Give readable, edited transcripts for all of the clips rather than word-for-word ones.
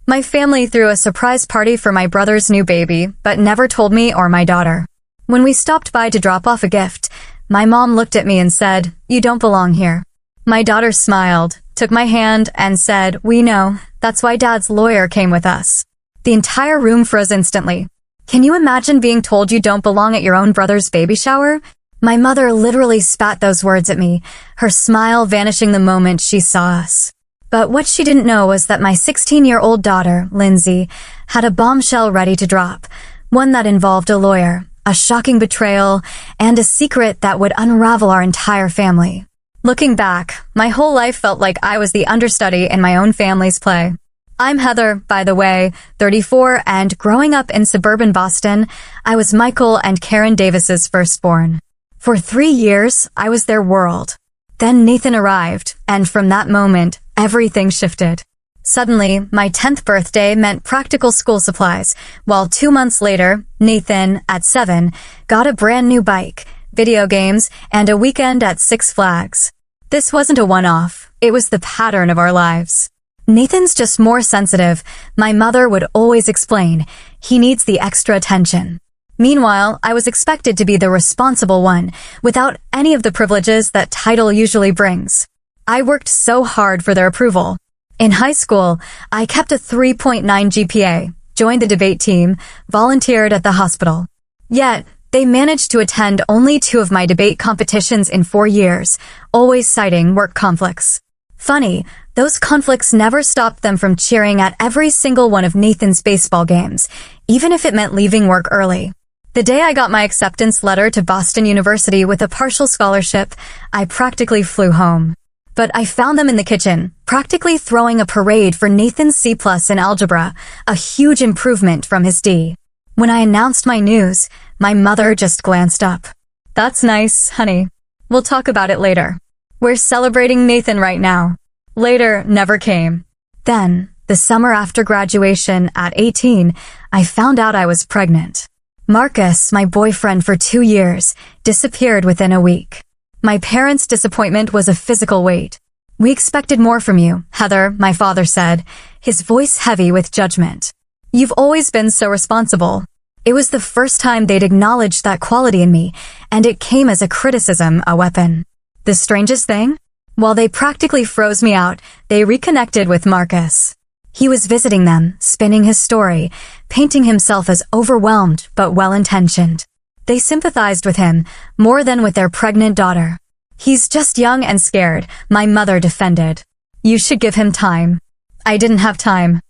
My family threw a surprise party for my brother's new baby, but never told me or my daughter. When we stopped by to drop off a gift, my mom looked at me and said, "You don't belong here." My daughter smiled, took my hand, and said, "We know. That's why Dad's lawyer came with us." The entire room froze instantly. Can you imagine being told you don't belong at your own brother's baby shower? My mother literally spat those words at me, her smile vanishing the moment she saw us. But what she didn't know was that my 16-year-old daughter, Lindsay, had a bombshell ready to drop, one that involved a lawyer, a shocking betrayal, and a secret that would unravel our entire family. Looking back, my whole life felt like I was the understudy in my own family's play. I'm Heather, by the way, 34, and growing up in suburban Boston, I was Michael and Karen Davis's firstborn. For 3 years, I was their world. Then Nathan arrived, and from that moment, everything shifted. Suddenly, my 10th birthday meant practical school supplies, while 2 months later, Nathan, at 7, got a brand new bike, video games, and a weekend at Six Flags. This wasn't a one-off. It was the pattern of our lives. Nathan's just more sensitive. My mother would always explain. He needs the extra attention. Meanwhile, I was expected to be the responsible one, without any of the privileges that title usually brings. I worked so hard for their approval. In high school, I kept a 3.9 GPA, joined the debate team, volunteered at the hospital. Yet, they managed to attend only 2 of my debate competitions in 4 years, always citing work conflicts. Funny, those conflicts never stopped them from cheering at every single one of Nathan's baseball games, even if it meant leaving work early. The day I got my acceptance letter to Boston University with a partial scholarship, I practically flew home. But I found them in the kitchen, practically throwing a parade for Nathan's C+ in algebra, a huge improvement from his D. When I announced my news, my mother just glanced up. "That's nice, honey. We'll talk about it later. We're celebrating Nathan right now." Later never came. Then, the summer after graduation, at 18, I found out I was pregnant. Marcus, my boyfriend for 2 years, disappeared within a week. My parents' disappointment was a physical weight. "We expected more from you, Heather," my father said, his voice heavy with judgment. "You've always been so responsible." It was the first time they'd acknowledged that quality in me, and it came as a criticism, a weapon. The strangest thing? While they practically froze me out, they reconnected with Marcus. He was visiting them, spinning his story, painting himself as overwhelmed but well-intentioned. They sympathized with him, more than with their pregnant daughter. "He's just young and scared," my mother defended. "You should give him time." I didn't have time.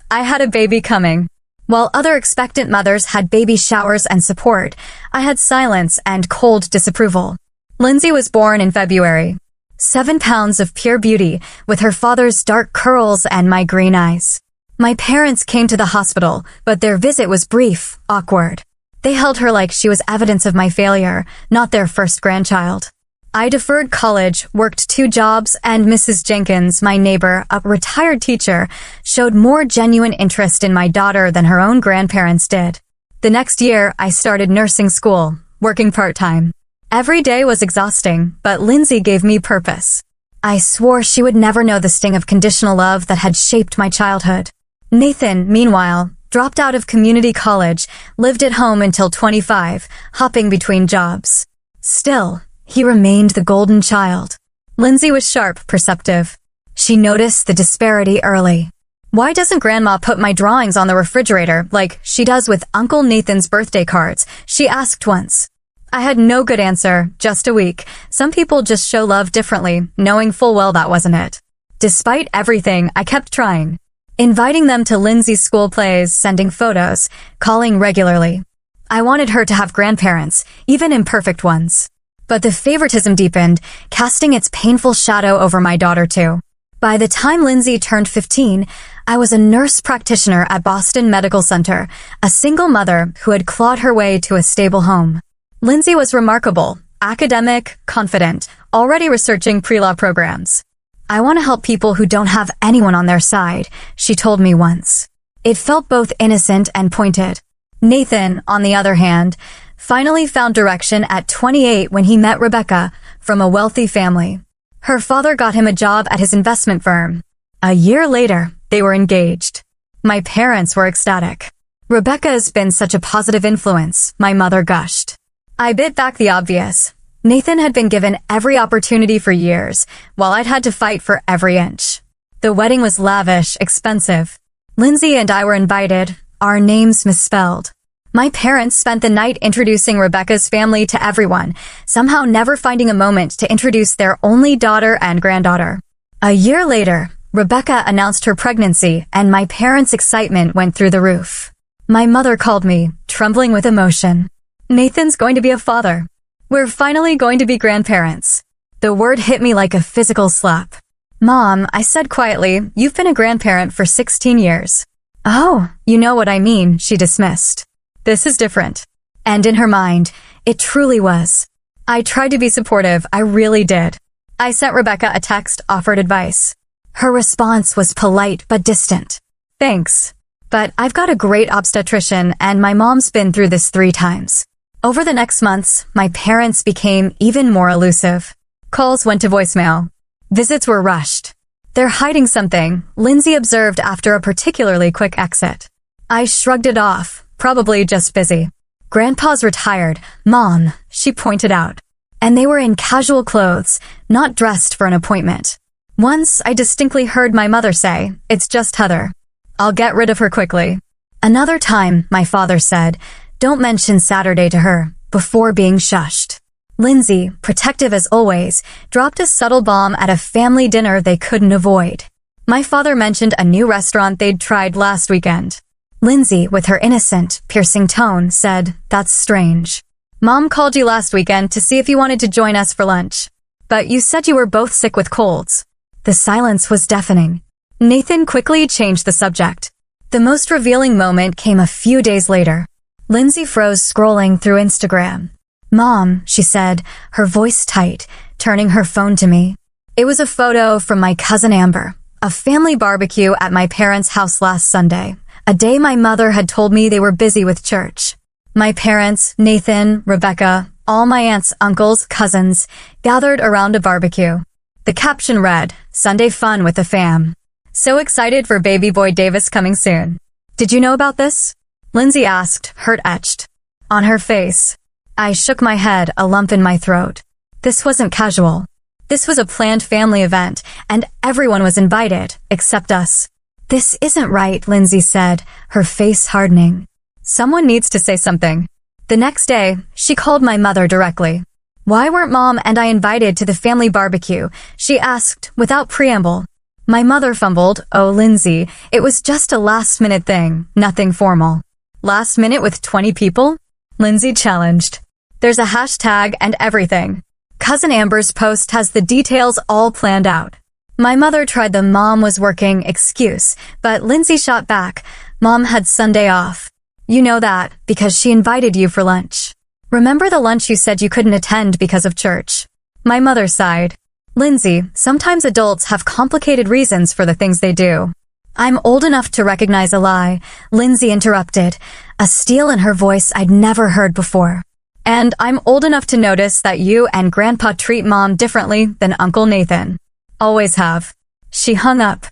I had a baby coming. While other expectant mothers had baby showers and support, I had silence and cold disapproval. Lindsay was born in February. 7 pounds of pure beauty, with her father's dark curls and my green eyes. My parents came to the hospital, but their visit was brief, awkward. They held her like she was evidence of my failure, not their first grandchild. I deferred college, worked 2 jobs, and Mrs. Jenkins, my neighbor, a retired teacher, showed more genuine interest in my daughter than her own grandparents did. The next year, I started nursing school, working part-time. Every day was exhausting, but Lindsay gave me purpose. I swore she would never know the sting of conditional love that had shaped my childhood. Nathan, meanwhile, dropped out of community college, lived at home until 25, hopping between jobs. Still, he remained the golden child. Lindsay was sharp, perceptive. She noticed the disparity early. "Why doesn't Grandma put my drawings on the refrigerator like she does with Uncle Nathan's birthday cards?" she asked once. I had no good answer, just a week. Some people just show love differently, knowing full well that wasn't it. Despite everything, I kept trying. Inviting them to Lindsay's school plays, sending photos, calling regularly. I wanted her to have grandparents, even imperfect ones. But the favoritism deepened, casting its painful shadow over my daughter too. By the time Lindsay turned 15, I was a nurse practitioner at Boston Medical Center, a single mother who had clawed her way to a stable home. Lindsay was remarkable, academic, confident, already researching pre-law programs. "I want to help people who don't have anyone on their side," she told me once. It felt both innocent and pointed. Nathan, on the other hand, finally found direction at 28 when he met Rebecca, from a wealthy family. Her father got him a job at his investment firm. A year later, they were engaged. My parents were ecstatic. Rebecca has been such a positive influence, my mother gushed. I bit back the obvious. Nathan had been given every opportunity for years, while I'd had to fight for every inch. The wedding was lavish, expensive. Lindsay and I were invited, our names misspelled. My parents spent the night introducing Rebecca's family to everyone, somehow never finding a moment to introduce their only daughter and granddaughter. A year later, Rebecca announced her pregnancy, and my parents' excitement went through the roof. My mother called me, trembling with emotion. Nathan's going to be a father. We're finally going to be grandparents. The word hit me like a physical slap. Mom, I said quietly, you've been a grandparent for 16 years. Oh, you know what I mean, she dismissed. This is different. And in her mind, it truly was. I tried to be supportive, I really did. I sent Rebecca a text, offered advice. Her response was polite but distant. Thanks. But I've got a great obstetrician and my mom's been through this 3 times. Over the next months, my parents became even more elusive. Calls went to voicemail. Visits were rushed. They're hiding something, Lindsay observed after a particularly quick exit. I shrugged it off, probably just busy. Grandpa's retired, Mom, she pointed out. And they were in casual clothes, not dressed for an appointment. Once I distinctly heard my mother say, it's just Heather. I'll get rid of her quickly. Another time, my father said, don't mention Saturday to her, before being shushed. Lindsay, protective as always, dropped a subtle bomb at a family dinner they couldn't avoid. My father mentioned a new restaurant they'd tried last weekend. Lindsay, with her innocent, piercing tone, said, that's strange. Mom called you last weekend to see if you wanted to join us for lunch. But you said you were both sick with colds. The silence was deafening. Nathan quickly changed the subject. The most revealing moment came a few days later. Lindsay froze scrolling through Instagram. Mom, she said, her voice tight, turning her phone to me. It was a photo from my cousin Amber, a family barbecue at my parents' house last Sunday, a day my mother had told me they were busy with church. My parents, Nathan, Rebecca, all my aunts, uncles, cousins, gathered around a barbecue. The caption read, Sunday fun with the fam. So excited for baby boy Davis coming soon. Did you know about this? Lindsay asked, hurt etched on her face. I shook my head, a lump in my throat. This wasn't casual. This was a planned family event, and everyone was invited, except us. This isn't right, Lindsay said, her face hardening. Someone needs to say something. The next day, she called my mother directly. Why weren't Mom and I invited to the family barbecue? She asked, without preamble. My mother fumbled, oh, Lindsay, it was just a last-minute thing, nothing formal. Last minute with 20 people? Lindsay challenged. There's a hashtag and everything. Cousin Amber's post has the details all planned out. My mother tried the mom was working excuse, but Lindsay shot back. Mom had Sunday off. You know that, because she invited you for lunch. Remember the lunch you said you couldn't attend because of church? My mother sighed. Lindsay, sometimes adults have complicated reasons for the things they do. I'm old enough to recognize a lie, Lindsay interrupted, a steel in her voice I'd never heard before. And I'm old enough to notice that you and Grandpa treat Mom differently than Uncle Nathan. Always have. She hung up.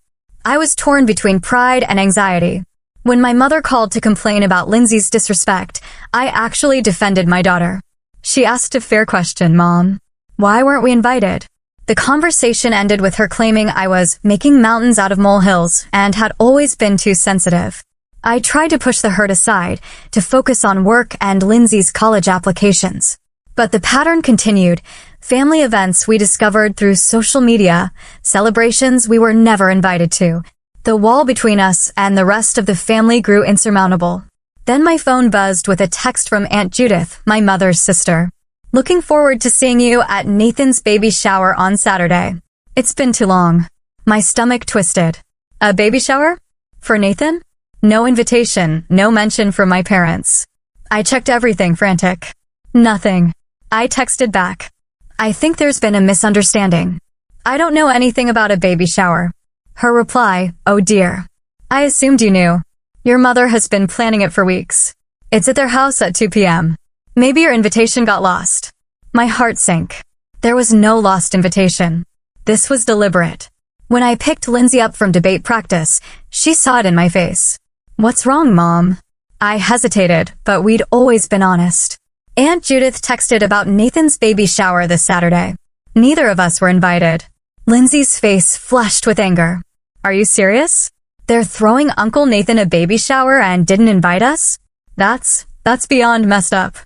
I was torn between pride and anxiety. When my mother called to complain about Lindsay's disrespect, I actually defended my daughter. She asked a fair question, Mom. Why weren't we invited? The conversation ended with her claiming I was making mountains out of molehills and had always been too sensitive. I tried to push the hurt aside, to focus on work and Lindsay's college applications. But the pattern continued. Family events we discovered through social media, celebrations we were never invited to. The wall between us and the rest of the family grew insurmountable. Then my phone buzzed with a text from Aunt Judith, my mother's sister. Looking forward to seeing you at Nathan's baby shower on Saturday. It's been too long. My stomach twisted. A baby shower? For Nathan? No invitation, no mention from my parents. I checked everything, frantic. Nothing. I texted back. I think there's been a misunderstanding. I don't know anything about a baby shower. Her reply, oh dear. I assumed you knew. Your mother has been planning it for weeks. It's at their house at 2 p.m. Maybe your invitation got lost. My heart sank. There was no lost invitation. This was deliberate. When I picked Lindsay up from debate practice, she saw it in my face. What's wrong, Mom? I hesitated, but we'd always been honest. Aunt Judith texted about Nathan's baby shower this Saturday. Neither of us were invited. Lindsay's face flushed with anger. Are you serious? They're throwing Uncle Nathan a baby shower and didn't invite us? That's beyond messed up.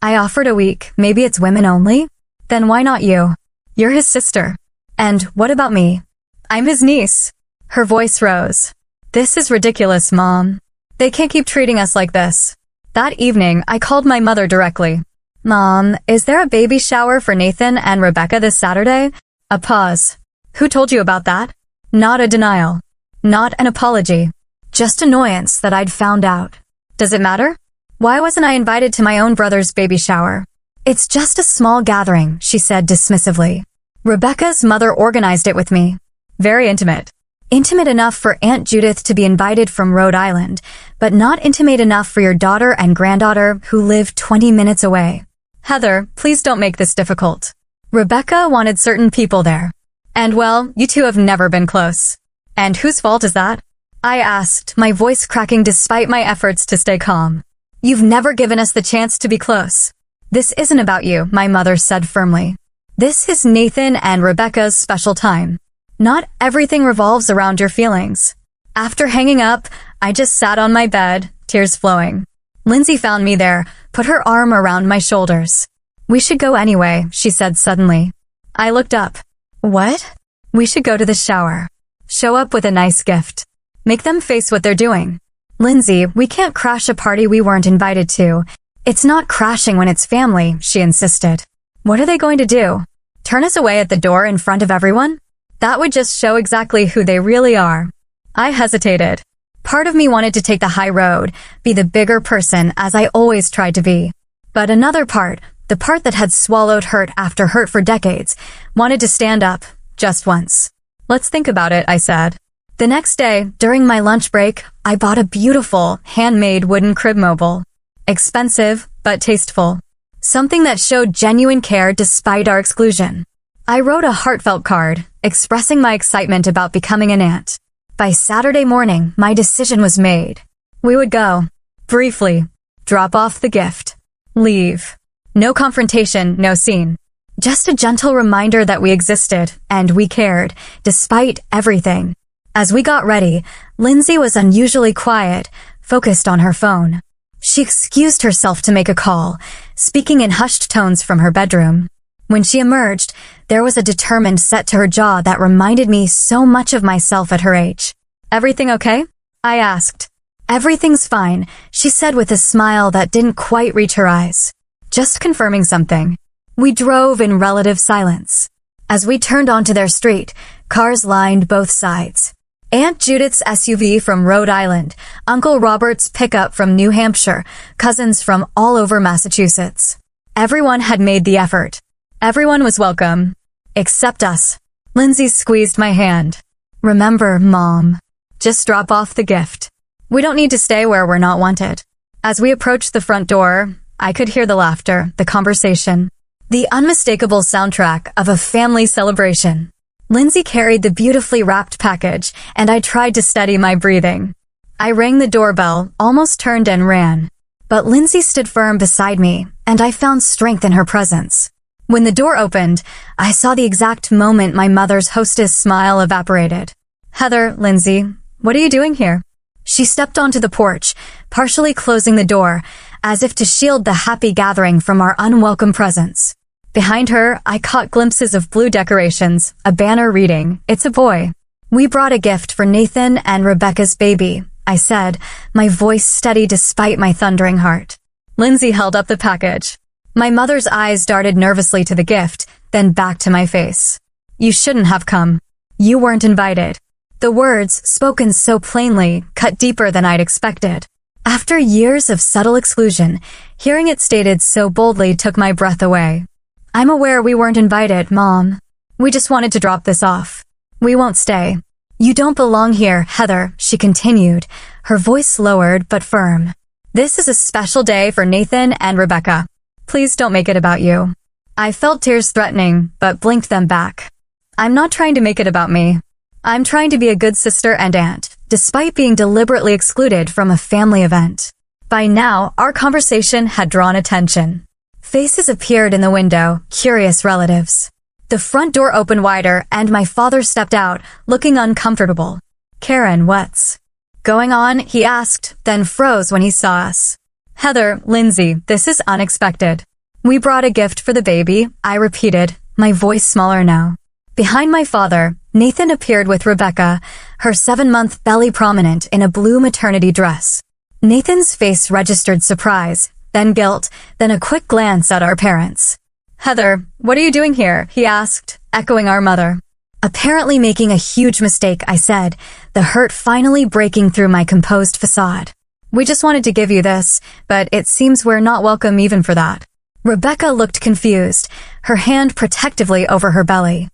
I offered a week. Maybe it's women only? Then why not you? You're his sister. And what about me? I'm his niece. Her voice rose. This is ridiculous, Mom. They can't keep treating us like this. That evening, I called my mother directly. Mom, is there a baby shower for Nathan and Rebecca this Saturday? A pause. Who told you about that? Not a denial. Not an apology. Just annoyance that I'd found out. Does it matter? Why wasn't I invited to my own brother's baby shower? It's just a small gathering, she said dismissively. Rebecca's mother organized it with me. Very intimate. Intimate enough for Aunt Judith to be invited from Rhode Island, but not intimate enough for your daughter and granddaughter who live 20 minutes away. Heather, please don't make this difficult. Rebecca wanted certain people there. And well, you two have never been close. And whose fault is that? I asked, my voice cracking despite my efforts to stay calm. You've never given us the chance to be close. This isn't about you, my mother said firmly. This is Nathan and Rebecca's special time. Not everything revolves around your feelings. After hanging up, I just sat on my bed, tears flowing. Lindsay found me there, put her arm around my shoulders. We should go anyway, she said suddenly. I looked up. What? We should go to the shower. Show up with a nice gift. Make them face what they're doing. Lindsay, we can't crash a party we weren't invited to. It's not crashing when it's family, she insisted. What are they going to do? Turn us away at the door in front of everyone? That would just show exactly who they really are. I hesitated. Part of me wanted to take the high road, be the bigger person as I always tried to be. But another part, the part that had swallowed hurt after hurt for decades, wanted to stand up, just once. Let's think about it, I said. The next day, during my lunch break, I bought a beautiful, handmade wooden crib mobile. Expensive, but tasteful. Something that showed genuine care despite our exclusion. I wrote a heartfelt card, expressing my excitement about becoming an aunt. By Saturday morning, my decision was made. We would go. Briefly. Drop off the gift. Leave. No confrontation, no scene. Just a gentle reminder that we existed, and we cared, despite everything. As we got ready, Lindsay was unusually quiet, focused on her phone. She excused herself to make a call, speaking in hushed tones from her bedroom. When she emerged, there was a determined set to her jaw that reminded me so much of myself at her age. Everything okay? I asked. Everything's fine, she said with a smile that didn't quite reach her eyes. Just confirming something. We drove in relative silence. As we turned onto their street, cars lined both sides. Aunt Judith's SUV from Rhode Island, Uncle Robert's pickup from New Hampshire, cousins from all over Massachusetts. Everyone had made the effort. Everyone was welcome. Except us. Lindsay squeezed my hand. Remember, Mom. Just drop off the gift. We don't need to stay where we're not wanted. As we approached the front door, I could hear the laughter, the conversation. The unmistakable soundtrack of a family celebration. Lindsay carried the beautifully wrapped package, and I tried to steady my breathing. I rang the doorbell, almost turned and ran. But Lindsay stood firm beside me, and I found strength in her presence. When the door opened, I saw the exact moment my mother's hostess smile evaporated. Heather, Lindsay, what are you doing here? She stepped onto the porch, partially closing the door, as if to shield the happy gathering from our unwelcome presence. Behind her, I caught glimpses of blue decorations, a banner reading, "It's a boy." We brought a gift for Nathan and Rebecca's baby, I said, my voice steady despite my thundering heart. Lindsay held up the package. My mother's eyes darted nervously to the gift, then back to my face. You shouldn't have come. You weren't invited. The words, spoken so plainly, cut deeper than I'd expected. After years of subtle exclusion, hearing it stated so boldly took my breath away. I'm aware we weren't invited, Mom. We just wanted to drop this off. We won't stay. You don't belong here, Heather, she continued, her voice lowered but firm. This is a special day for Nathan and Rebecca. Please don't make it about you. I felt tears threatening, but blinked them back. I'm not trying to make it about me. I'm trying to be a good sister and aunt, despite being deliberately excluded from a family event. By now, our conversation had drawn attention. Faces appeared in the window, curious relatives. The front door opened wider and my father stepped out, looking uncomfortable. "Karen, what's going on?" he asked, then froze when he saw us. "Heather, Lindsay, this is unexpected. We brought a gift for the baby," I repeated, my voice smaller now. Behind my father, Nathan appeared with Rebecca, her 7-month belly prominent in a blue maternity dress. Nathan's face registered surprise, then guilt, then a quick glance at our parents. "Heather, what are you doing here?" he asked, echoing our mother. Apparently making a huge mistake, I said, the hurt finally breaking through my composed facade. "We just wanted to give you this, but it seems we're not welcome even for that." Rebecca looked confused, her hand protectively over her belly.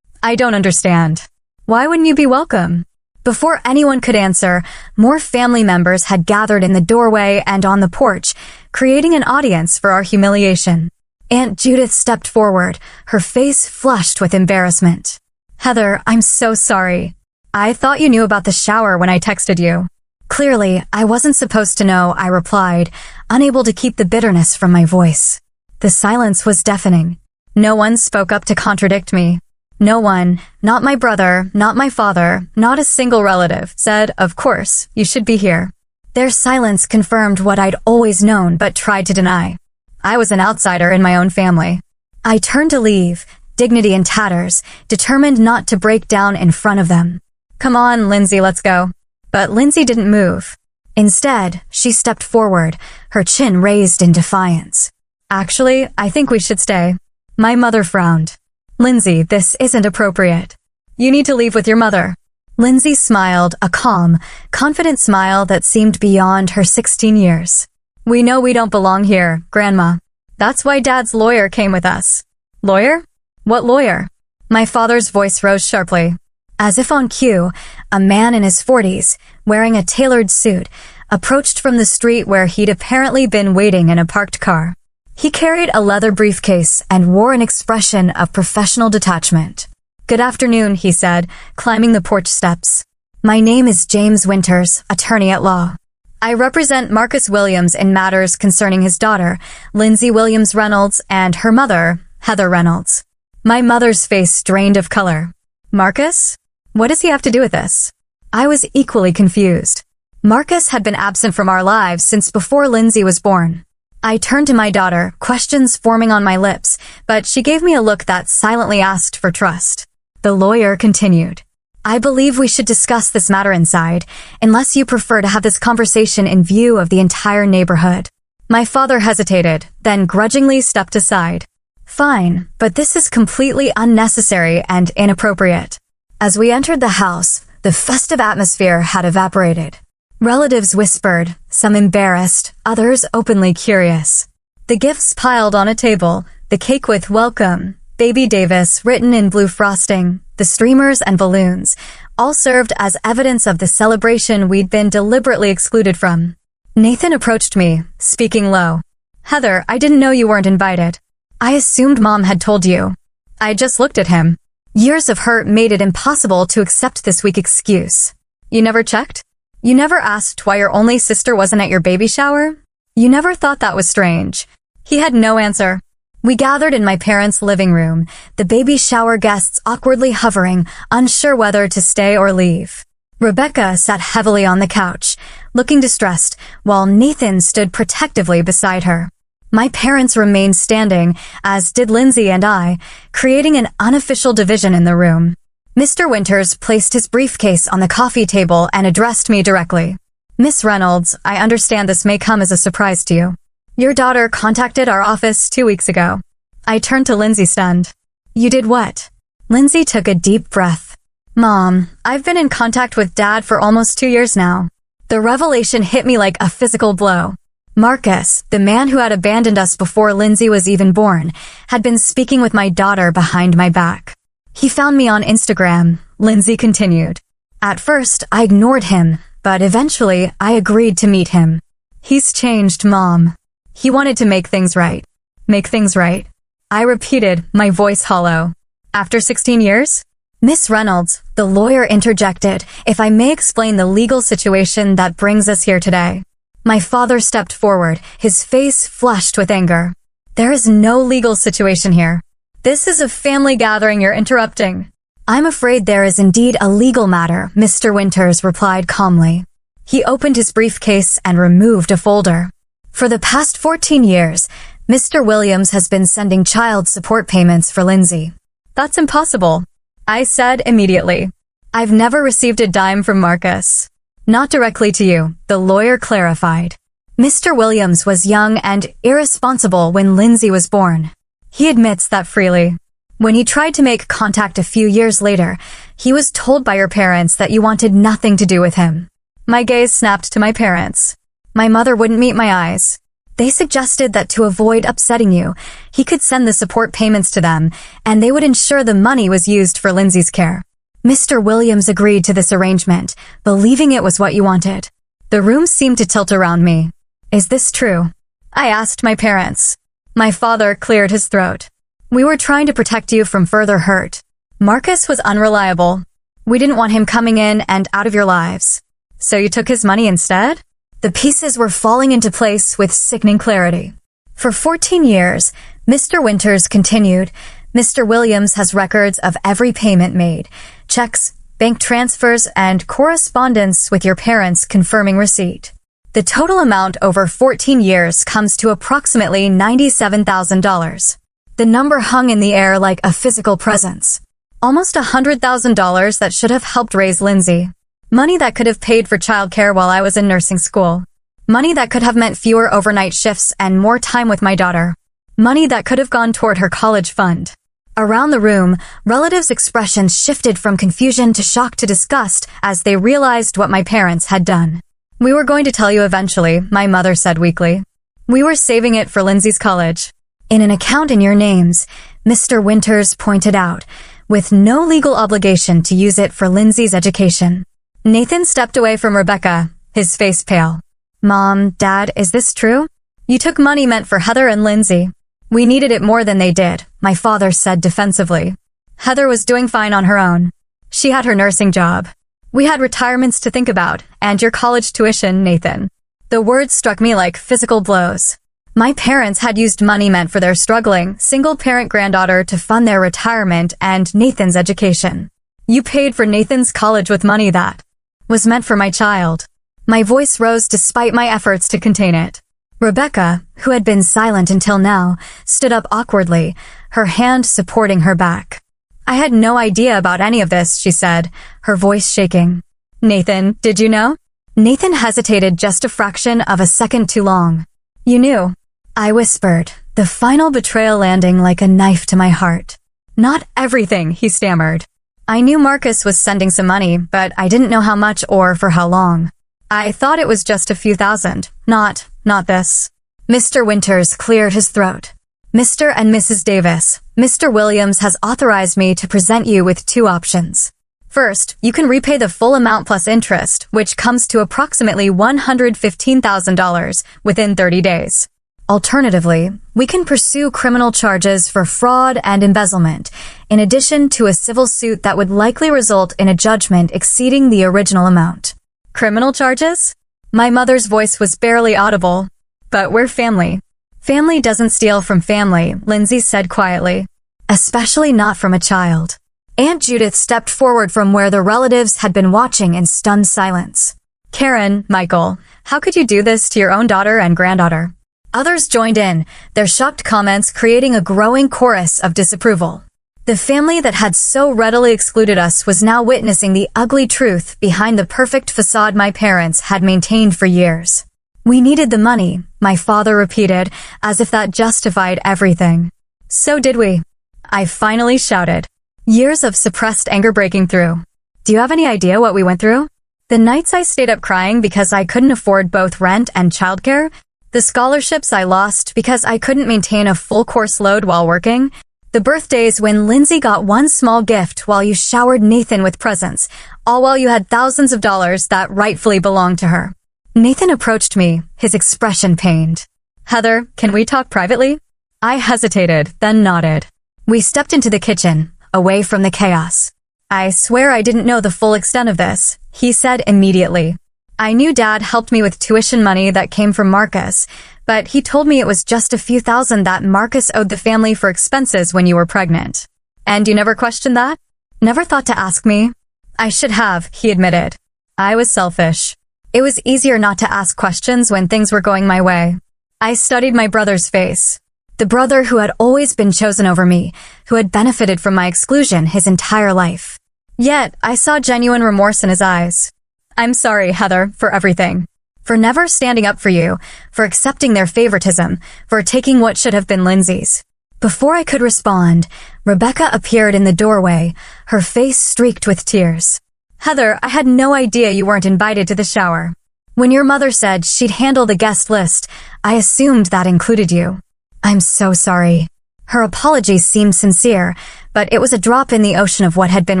"I don't understand. Why wouldn't you be welcome?" Before anyone could answer, more family members had gathered in the doorway and on the porch, creating an audience for our humiliation. Aunt Judith stepped forward, her face flushed with embarrassment. "Heather, I'm so sorry. I thought you knew about the shower when I texted you." Clearly, I wasn't supposed to know, I replied, unable to keep the bitterness from my voice. The silence was deafening. No one spoke up to contradict me. No one, not my brother, not my father, not a single relative, said, "Of course, you should be here." Their silence confirmed what I'd always known but tried to deny. I was an outsider in my own family. I turned to leave, dignity in tatters, determined not to break down in front of them. "Come on, Lindsay, let's go." But Lindsay didn't move. Instead, she stepped forward, her chin raised in defiance. "Actually, I think we should stay." My mother frowned. "Lindsay, this isn't appropriate. You need to leave with your mother." Lindsay smiled, a calm, confident smile that seemed beyond her 16 years. "We know we don't belong here, Grandma. That's why Dad's lawyer came with us." "Lawyer? What lawyer?" My father's voice rose sharply. As if on cue, a man in his 40s, wearing a tailored suit, approached from the street where he'd apparently been waiting in a parked car. He carried a leather briefcase and wore an expression of professional detachment. "Good afternoon," he said, climbing the porch steps. "My name is James Winters, attorney at law. I represent Marcus Williams in matters concerning his daughter, Lindsay Williams Reynolds, and her mother, Heather Reynolds." My mother's face drained of color. "Marcus? What does he have to do with this?" I was equally confused. Marcus had been absent from our lives since before Lindsay was born. I turned to my daughter, questions forming on my lips, but she gave me a look that silently asked for trust. The lawyer continued. "I believe we should discuss this matter inside, unless you prefer to have this conversation in view of the entire neighborhood." My father hesitated, then grudgingly stepped aside. "Fine, but this is completely unnecessary and inappropriate." As we entered the house, the festive atmosphere had evaporated. Relatives whispered, some embarrassed, others openly curious. The gifts piled on a table, the cake with "Welcome, Baby Davis" written in blue frosting, the streamers and balloons, all served as evidence of the celebration we'd been deliberately excluded from. Nathan approached me, speaking low. "Heather, I didn't know you weren't invited. I assumed Mom had told you." I just looked at him. Years of hurt made it impossible to accept this weak excuse. "You never checked? You never asked why your only sister wasn't at your baby shower? You never thought that was strange?" He had no answer. We gathered in my parents' living room, the baby shower guests awkwardly hovering, unsure whether to stay or leave. Rebecca sat heavily on the couch, looking distressed, while Nathan stood protectively beside her. My parents remained standing, as did Lindsay and I, creating an unofficial division in the room. Mr. Winters placed his briefcase on the coffee table and addressed me directly. "Miss Reynolds, I understand this may come as a surprise to you. Your daughter contacted our office 2 weeks ago." I turned to Lindsay stunned. "You did what?" Lindsay took a deep breath. "Mom, I've been in contact with Dad for almost 2 years now." The revelation hit me like a physical blow. Marcus, the man who had abandoned us before Lindsay was even born, had been speaking with my daughter behind my back. "He found me on Instagram," Lindsay continued. "At first, I ignored him, but eventually I agreed to meet him. He's changed, Mom. He wanted to make things right." "Make things right?" I repeated, my voice hollow. "After 16 years? Miss Reynolds, the lawyer interjected, if I may explain the legal situation that brings us here today. My father stepped forward, his face flushed with anger. There is no legal situation here. This is a family gathering you're interrupting. I'm afraid there is indeed a legal matter, Mr. Winters replied calmly. He opened his briefcase and removed a folder. For the past 14 years, Mr. Williams has been sending child support payments for Lindsay. That's impossible, I said immediately. I've never received a dime from Marcus. Not directly to you, the lawyer clarified. Mr. Williams was young and irresponsible when Lindsay was born. He admits that freely. When he tried to make contact a few years later, he was told by your parents that you wanted nothing to do with him. My gaze snapped to my parents. My mother wouldn't meet my eyes. They suggested that to avoid upsetting you, he could send the support payments to them, and they would ensure the money was used for Lindsay's care. Mr. Williams agreed to this arrangement, believing it was what you wanted. The room seemed to tilt around me. Is this true? I asked my parents. My father cleared his throat. We were trying to protect you from further hurt. Marcus was unreliable. We didn't want him coming in and out of your lives. So you took his money instead? The pieces were falling into place with sickening clarity. For 14 years, Mr. Winters continued, Mr. Williams has records of every payment made, checks, bank transfers, and correspondence with your parents confirming receipt. The total amount over 14 years comes to approximately $97,000. The number hung in the air like a physical presence. Almost $100,000 that should have helped raise Lindsay. Money that could have paid for childcare while I was in nursing school. Money that could have meant fewer overnight shifts and more time with my daughter. Money that could have gone toward her college fund. Around the room, relatives' expressions shifted from confusion to shock to disgust as they realized what my parents had done. We were going to tell you eventually, my mother said weakly. We were saving it for Lindsay's college. In an account in your names, Mr. Winters pointed out, with no legal obligation to use it for Lindsay's education. Nathan stepped away from Rebecca, his face pale. Mom, Dad, is this true? You took money meant for Heather and Lindsay. We needed it more than they did, my father said defensively. Heather was doing fine on her own. She had her nursing job. We had retirements to think about, and your college tuition, Nathan. The words struck me like physical blows. My parents had used money meant for their struggling, single-parent granddaughter to fund their retirement and Nathan's education. You paid for Nathan's college with money that was meant for my child. My voice rose despite my efforts to contain it. Rebecca, who had been silent until now, stood up awkwardly, her hand supporting her back. I had no idea about any of this, she said, her voice shaking. Nathan, did you know? Nathan hesitated just a fraction of a second too long. You knew. I whispered, the final betrayal landing like a knife to my heart. Not everything, he stammered. I knew Marcus was sending some money, but I didn't know how much or for how long. I thought it was just a few thousand. Not this. Mr. Winters cleared his throat. Mr. and Mrs. Davis, Mr. Williams has authorized me to present you with two options. First, you can repay the full amount plus interest, which comes to approximately $115,000 within 30 days. Alternatively, we can pursue criminal charges for fraud and embezzlement, in addition to a civil suit that would likely result in a judgment exceeding the original amount. Criminal charges? My mother's voice was barely audible. But we're family. Family doesn't steal from family, Lindsay said quietly. Especially not from a child. Aunt Judith stepped forward from where the relatives had been watching in stunned silence. Karen, Michael, how could you do this to your own daughter and granddaughter? Others joined in, their shocked comments creating a growing chorus of disapproval. The family that had so readily excluded us was now witnessing the ugly truth behind the perfect facade my parents had maintained for years. We needed the money, my father repeated, as if that justified everything. So did we. I finally shouted. Years of suppressed anger breaking through. Do you have any idea what we went through? The nights I stayed up crying because I couldn't afford both rent and childcare, the scholarships I lost because I couldn't maintain a full course load while working, the birthdays when Lindsay got one small gift while you showered Nathan with presents, all while you had thousands of dollars that rightfully belonged to her. Nathan approached me, his expression pained. Heather, can we talk privately? I hesitated, then nodded. We stepped into the kitchen, away from the chaos. I swear I didn't know the full extent of this, he said immediately. I knew Dad helped me with tuition money that came from Marcus, but he told me it was just a few thousand that Marcus owed the family for expenses when you were pregnant. And you never questioned that? Never thought to ask me? I should have, he admitted. I was selfish. It was easier not to ask questions when things were going my way. I studied my brother's face. The brother who had always been chosen over me, who had benefited from my exclusion his entire life. Yet, I saw genuine remorse in his eyes. I'm sorry, Heather, for everything. For never standing up for you, for accepting their favoritism, for taking what should have been Lindsay's. Before I could respond, Rebecca appeared in the doorway, her face streaked with tears. Heather, I had no idea you weren't invited to the shower. When your mother said she'd handle the guest list, I assumed that included you. I'm so sorry. Her apology seemed sincere, but it was a drop in the ocean of what had been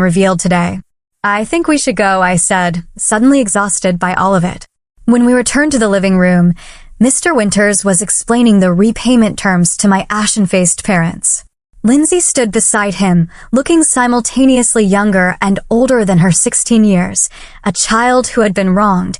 revealed today. I think we should go, I said, suddenly exhausted by all of it. When we returned to the living room, Mr. Winters was explaining the repayment terms to my ashen-faced parents. Lindsay stood beside him, looking simultaneously younger and older than her 16 years, a child who had been wronged,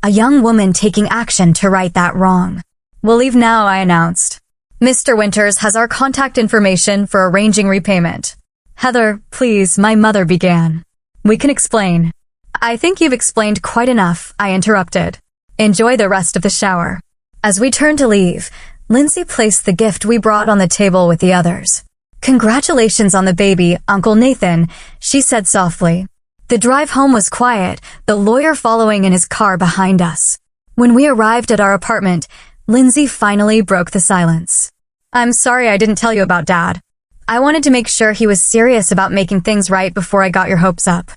a young woman taking action to right that wrong. We'll leave now, I announced. Mr. Winters has our contact information for arranging repayment. Heather, please, my mother began. We can explain. I think you've explained quite enough, I interrupted. Enjoy the rest of the shower. As we turned to leave, Lindsay placed the gift we brought on the table with the others. Congratulations on the baby, Uncle Nathan, she said softly. The drive home was quiet, the lawyer following in his car behind us. When we arrived at our apartment, Lindsay finally broke the silence. I'm sorry I didn't tell you about Dad. I wanted to make sure he was serious about making things right before I got your hopes up.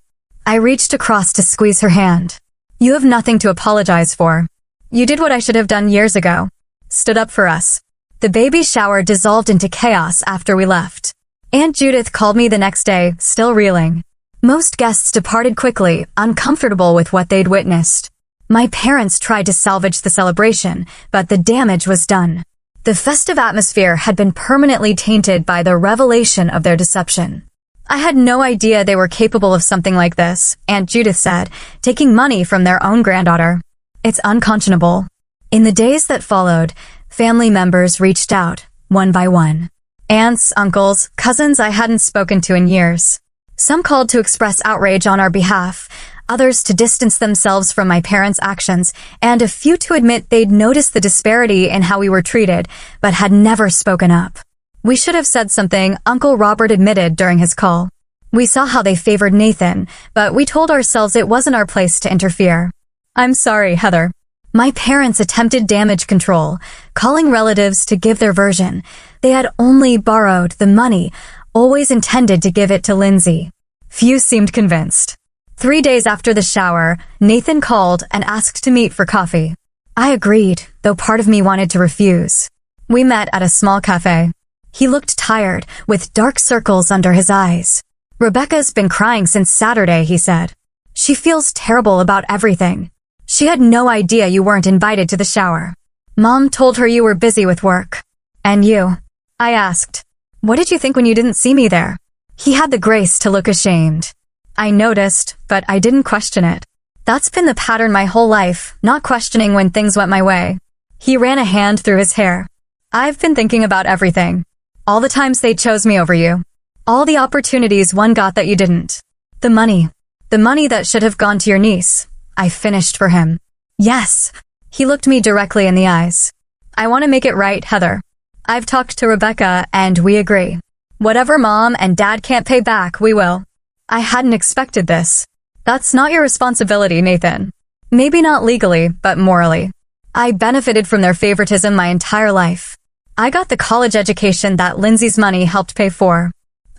I reached across to squeeze her hand. You have nothing to apologize for. You did what I should have done years ago. Stood up for us. The baby shower dissolved into chaos after we left. Aunt Judith called me the next day, still reeling. Most guests departed quickly, uncomfortable with what they'd witnessed. My parents tried to salvage the celebration, but the damage was done. The festive atmosphere had been permanently tainted by the revelation of their deception. I had no idea they were capable of something like this, Aunt Judith said, taking money from their own granddaughter. It's unconscionable. In the days that followed, family members reached out, one by one. Aunts, uncles, cousins I hadn't spoken to in years. Some called to express outrage on our behalf, others to distance themselves from my parents' actions, and a few to admit they'd noticed the disparity in how we were treated, but had never spoken up. We should have said something, Uncle Robert admitted during his call. We saw how they favored Nathan, but we told ourselves it wasn't our place to interfere. I'm sorry, Heather. My parents attempted damage control, calling relatives to give their version. They had only borrowed the money, always intended to give it to Lindsay. Few seemed convinced. 3 days after the shower, Nathan called and asked to meet for coffee. I agreed, though part of me wanted to refuse. We met at a small cafe. He looked tired, with dark circles under his eyes. Rebecca's been crying since Saturday, he said. She feels terrible about everything. She had no idea you weren't invited to the shower. Mom told her you were busy with work. And you? I asked. What did you think when you didn't see me there? He had the grace to look ashamed. I noticed, but I didn't question it. That's been the pattern my whole life, not questioning when things went my way. He ran a hand through his hair. I've been thinking about everything. All the times they chose me over you. All the opportunities one got that you didn't. The money. The money that should have gone to your niece. I finished for him. Yes. He looked me directly in the eyes. I want to make it right, Heather. I've talked to Rebecca and we agree. Whatever Mom and Dad can't pay back, we will. I hadn't expected this. That's not your responsibility, Nathan. Maybe not legally, but morally. I benefited from their favoritism my entire life. I got the college education that Lindsay's money helped pay for.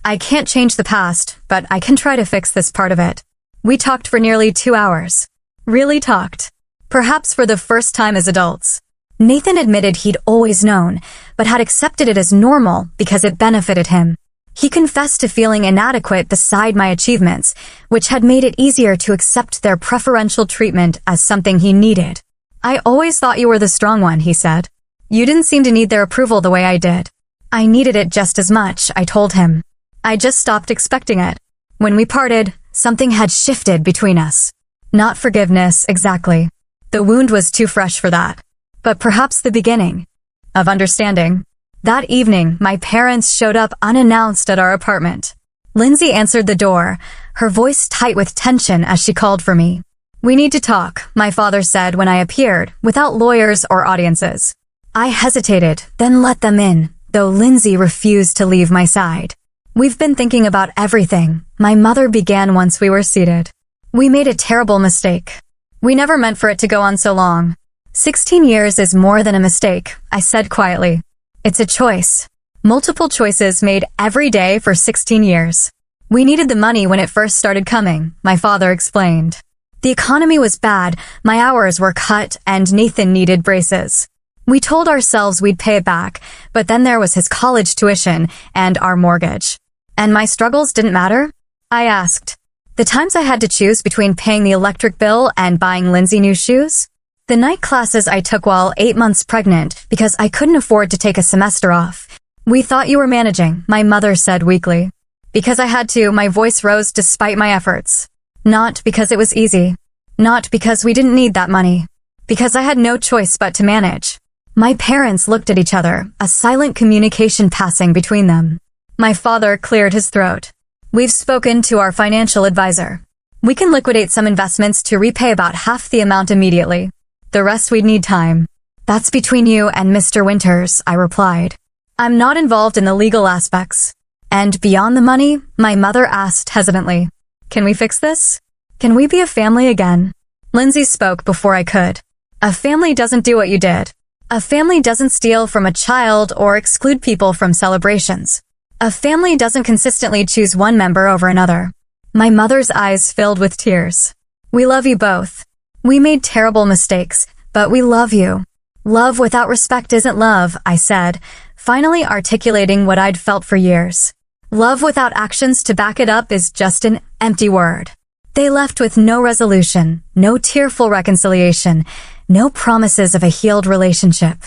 I can't change the past, but I can try to fix this part of it. We talked for nearly 2 hours. Really talked. Perhaps for the first time as adults. Nathan admitted he'd always known, but had accepted it as normal because it benefited him. He confessed to feeling inadequate beside my achievements, which had made it easier to accept their preferential treatment as something he needed. I always thought you were the strong one, he said. You didn't seem to need their approval the way I did. I needed it just as much, I told him. I just stopped expecting it. When we parted, something had shifted between us. Not forgiveness, exactly. The wound was too fresh for that. But perhaps the beginning of understanding. That evening, my parents showed up unannounced at our apartment. Lindsay answered the door, her voice tight with tension as she called for me. "We need to talk," my father said when I appeared, without lawyers or audiences. I hesitated, then let them in, though Lindsay refused to leave my side. "We've been thinking about everything," my mother began once we were seated. "We made a terrible mistake. We never meant for it to go on so long. 16 years is more than a mistake," I said quietly. "It's a choice. Multiple choices made every day for 16 years. We needed the money when it first started coming," my father explained. "The economy was bad, my hours were cut, and Nathan needed braces. We told ourselves we'd pay it back, but then there was his college tuition and our mortgage. And my struggles didn't matter?" I asked. "The times I had to choose between paying the electric bill and buying Lindsay new shoes? The night classes I took while 8 months pregnant because I couldn't afford to take a semester off. We thought you were managing," my mother said weakly. "Because I had to," my voice rose despite my efforts. "Not because it was easy. Not because we didn't need that money. Because I had no choice but to manage." My parents looked at each other, a silent communication passing between them. My father cleared his throat. "We've spoken to our financial advisor. We can liquidate some investments to repay about half the amount immediately. The rest we'd need time." "That's between you and Mr. Winters," I replied. "I'm not involved in the legal aspects." "And beyond the money?" my mother asked hesitantly. "Can we fix this? Can we be a family again?" Lindsay spoke before I could. "A family doesn't do what you did. A family doesn't steal from a child or exclude people from celebrations. A family doesn't consistently choose one member over another." My mother's eyes filled with tears. "We love you both. We made terrible mistakes, but we love you." "Love without respect isn't love," I said, finally articulating what I'd felt for years. "Love without actions to back it up is just an empty word." They left with no resolution, no tearful reconciliation, no promises of a healed relationship.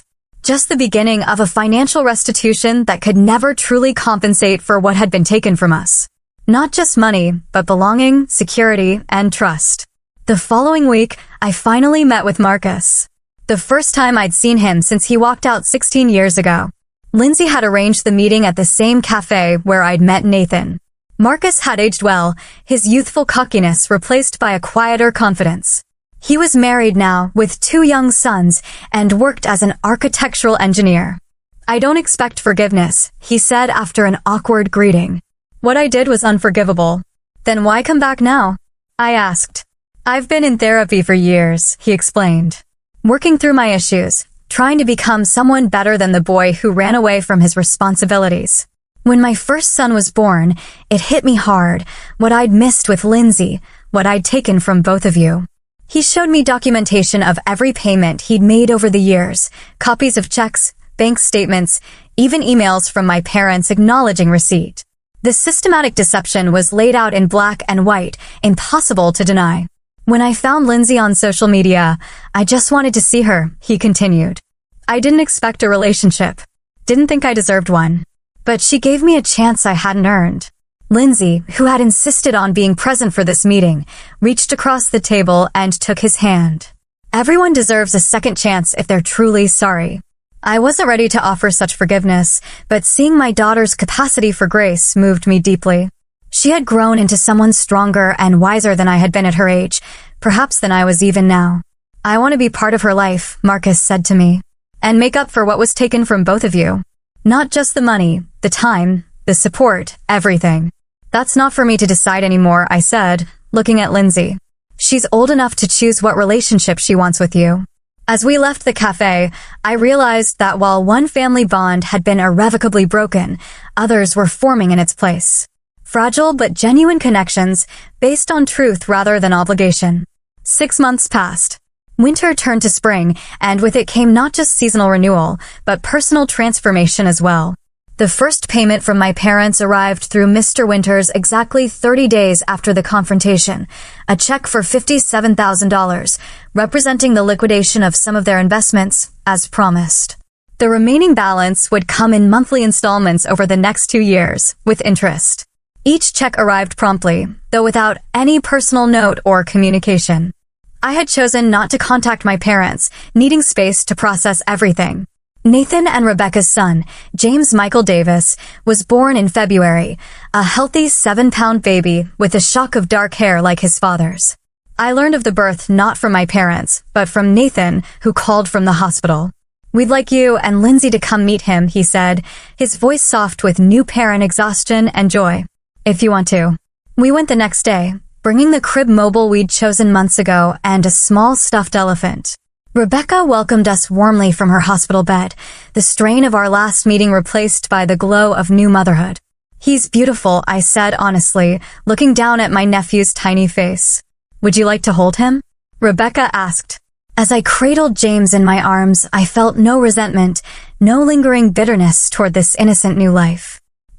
Just the beginning of a financial restitution that could never truly compensate for what had been taken from us. Not just money, but belonging, security, and trust. The following week, I finally met with Marcus. The first time I'd seen him since he walked out 16 years ago. Lindsay had arranged the meeting at the same cafe where I'd met Nathan. Marcus had aged well, his youthful cockiness replaced by a quieter confidence. He was married now, with 2 young sons, and worked as an architectural engineer. "I don't expect forgiveness," he said after an awkward greeting. "What I did was unforgivable." "Then why come back now?" I asked. "I've been in therapy for years," he explained. "Working through my issues, trying to become someone better than the boy who ran away from his responsibilities. When my first son was born, it hit me hard, what I'd missed with Lindsay, what I'd taken from both of you." He showed me documentation of every payment he'd made over the years, copies of checks, bank statements, even emails from my parents acknowledging receipt. The systematic deception was laid out in black and white, impossible to deny. "When I found Lindsay on social media, I just wanted to see her," he continued. "I didn't expect a relationship. Didn't think I deserved one. But she gave me a chance I hadn't earned." Lindsay, who had insisted on being present for this meeting, reached across the table and took his hand. "Everyone deserves a second chance if they're truly sorry." I wasn't ready to offer such forgiveness, but seeing my daughter's capacity for grace moved me deeply. She had grown into someone stronger and wiser than I had been at her age, perhaps than I was even now. "I want to be part of her life," Marcus said to me, "and make up for what was taken from both of you. Not just the money, the time, the support, everything." "That's not for me to decide anymore," I said, looking at Lindsay. "She's old enough to choose what relationship she wants with you." As we left the cafe, I realized that while one family bond had been irrevocably broken, others were forming in its place. Fragile but genuine connections based on truth rather than obligation. 6 months passed. Winter turned to spring, and with it came not just seasonal renewal, but personal transformation as well. The first payment from my parents arrived through Mr. Winters exactly 30 days after the confrontation, a check for $57,000, representing the liquidation of some of their investments, as promised. The remaining balance would come in monthly installments over the next 2 years, with interest. Each check arrived promptly, though without any personal note or communication. I had chosen not to contact my parents, needing space to process everything. Nathan and Rebecca's son, James Michael Davis, was born in February, a healthy 7-pound baby with a shock of dark hair like his father's. I learned of the birth not from my parents, but from Nathan, who called from the hospital. "We'd like you and Lindsay to come meet him," he said, his voice soft with new parent exhaustion and joy. "If you want to." We went the next day, bringing the crib mobile we'd chosen months ago and a small stuffed elephant. Rebecca welcomed us warmly from her hospital bed, the strain of our last meeting replaced by the glow of new motherhood. "He's beautiful," I said honestly, looking down at my nephew's tiny face. "Would you like to hold him?" Rebecca asked. As I cradled James in my arms, I felt no resentment, no lingering bitterness toward this innocent new life.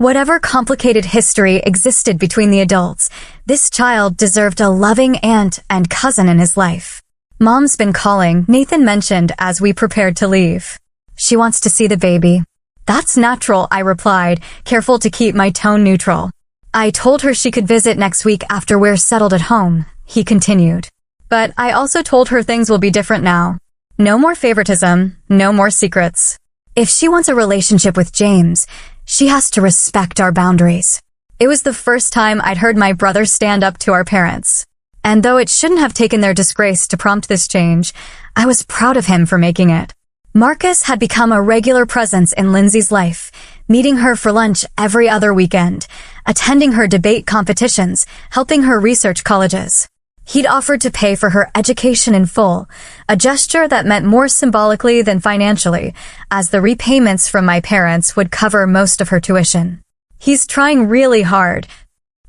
Whatever complicated history existed between the adults, this child deserved a loving aunt and cousin in his life. "Mom's been calling," Nathan mentioned as we prepared to leave. "She wants to see the baby." "That's natural," I replied, careful to keep my tone neutral. "I told her she could visit next week after we're settled at home," he continued. "But I also told her things will be different now. No more favoritism, no more secrets. If she wants a relationship with James, she has to respect our boundaries." It was the first time I'd heard my brother stand up to our parents. And though it shouldn't have taken their disgrace to prompt this change, I was proud of him for making it. Marcus had become a regular presence in Lindsay's life, meeting her for lunch every other weekend, attending her debate competitions, helping her research colleges. He'd offered to pay for her education in full, a gesture that meant more symbolically than financially, as the repayments from my parents would cover most of her tuition. "He's trying really hard,"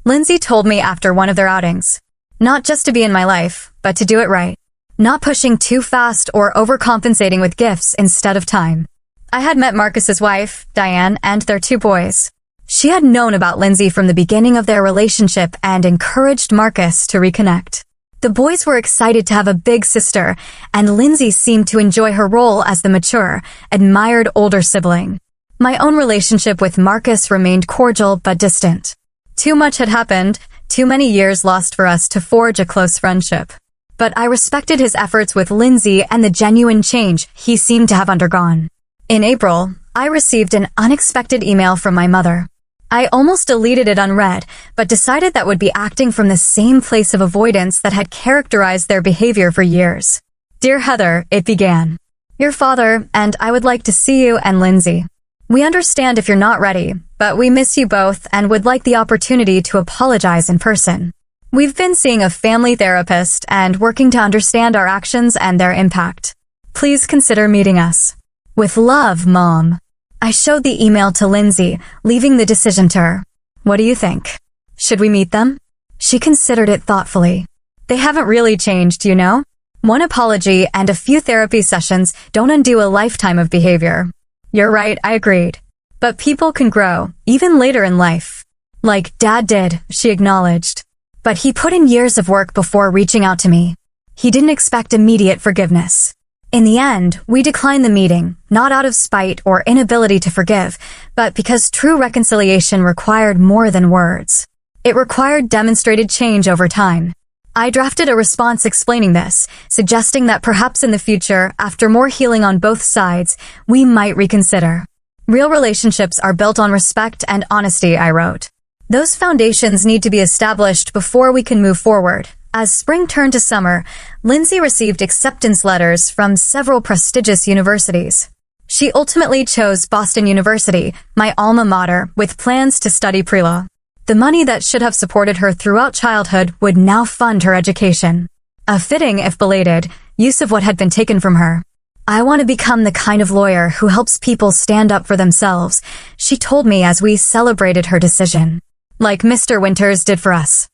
Lindsay told me after one of their outings. "Not just to be in my life, but to do it right. Not pushing too fast or overcompensating with gifts instead of time." I had met Marcus's wife, Diane, and their 2 boys. She had known about Lindsay from the beginning of their relationship and encouraged Marcus to reconnect. The boys were excited to have a big sister, and Lindsay seemed to enjoy her role as the mature, admired older sibling. My own relationship with Marcus remained cordial but distant. Too much had happened, too many years lost for us to forge a close friendship. But I respected his efforts with Lindsay and the genuine change he seemed to have undergone. In April, I received an unexpected email from my mother. I almost deleted it unread, but decided that would be acting from the same place of avoidance that had characterized their behavior for years. "Dear Heather," it began. "Your father and I would like to see you and Lindsay. We understand if you're not ready, but we miss you both and would like the opportunity to apologize in person. We've been seeing a family therapist and working to understand our actions and their impact. Please consider meeting us. With love, Mom." I showed the email to Lindsay, leaving the decision to her. "What do you think? Should we meet them?" She considered it thoughtfully. "They haven't really changed, you know? One apology and a few therapy sessions don't undo a lifetime of behavior." "You're right," I agreed. "But people can grow, even later in life." "Like Dad did," she acknowledged. "But he put in years of work before reaching out to me. He didn't expect immediate forgiveness." In the end, we declined the meeting, not out of spite or inability to forgive, but because true reconciliation required more than words. It required demonstrated change over time. I drafted a response explaining this, suggesting that perhaps in the future, after more healing on both sides, we might reconsider. "Real relationships are built on respect and honesty," I wrote. "Those foundations need to be established before we can move forward." As spring turned to summer, Lindsay received acceptance letters from several prestigious universities. She ultimately chose Boston University, my alma mater, with plans to study pre-law. The money that should have supported her throughout childhood would now fund her education. A fitting, if belated, use of what had been taken from her. "I want to become the kind of lawyer who helps people stand up for themselves," she told me as we celebrated her decision. "Like Mr. Winters did for us."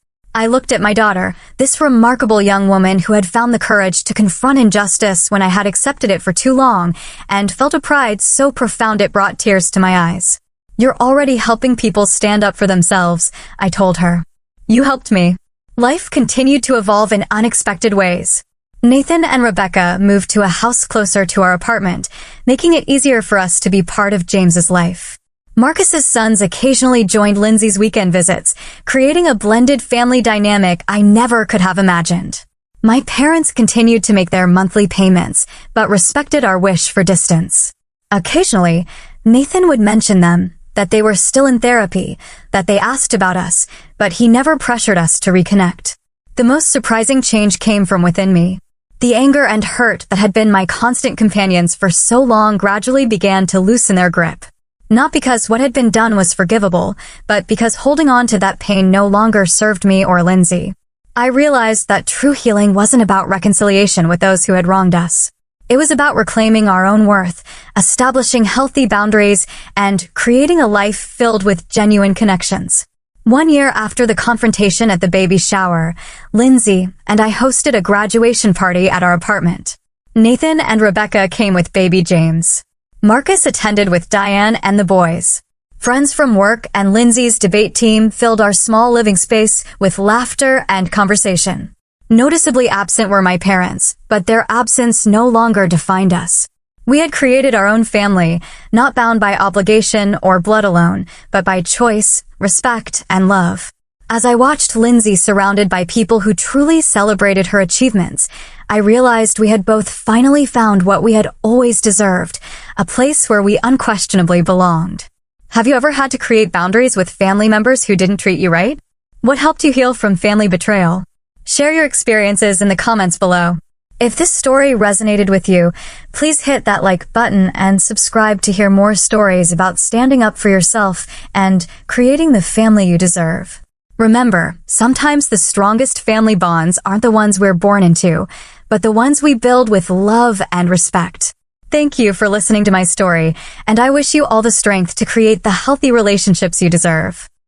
I looked at my daughter, this remarkable young woman who had found the courage to confront injustice when I had accepted it for too long, and felt a pride so profound it brought tears to my eyes. "You're already helping people stand up for themselves," I told her. "You helped me." Life continued to evolve in unexpected ways. Nathan and Rebecca moved to a house closer to our apartment, making it easier for us to be part of James's life. Marcus's sons occasionally joined Lindsay's weekend visits, creating a blended family dynamic I never could have imagined. My parents continued to make their monthly payments, but respected our wish for distance. Occasionally, Nathan would mention them, that they were still in therapy, that they asked about us, but he never pressured us to reconnect. The most surprising change came from within me. The anger and hurt that had been my constant companions for so long gradually began to loosen their grip. Not because what had been done was forgivable, but because holding on to that pain no longer served me or Lindsay. I realized that true healing wasn't about reconciliation with those who had wronged us. It was about reclaiming our own worth, establishing healthy boundaries, and creating a life filled with genuine connections. 1 year after the confrontation at the baby shower, Lindsay and I hosted a graduation party at our apartment. Nathan and Rebecca came with baby James. Marcus attended with Diane and the boys. Friends from work and Lindsay's debate team filled our small living space with laughter and conversation. Noticeably absent were my parents, but their absence no longer defined us. We had created our own family, not bound by obligation or blood alone, but by choice, respect, and love. As I watched Lindsay surrounded by people who truly celebrated her achievements, I realized we had both finally found what we had always deserved, a place where we unquestionably belonged. Have you ever had to create boundaries with family members who didn't treat you right? What helped you heal from family betrayal? Share your experiences in the comments below. If this story resonated with you, please hit that like button and subscribe to hear more stories about standing up for yourself and creating the family you deserve. Remember, sometimes the strongest family bonds aren't the ones we're born into, but the ones we build with love and respect. Thank you for listening to my story, and I wish you all the strength to create the healthy relationships you deserve.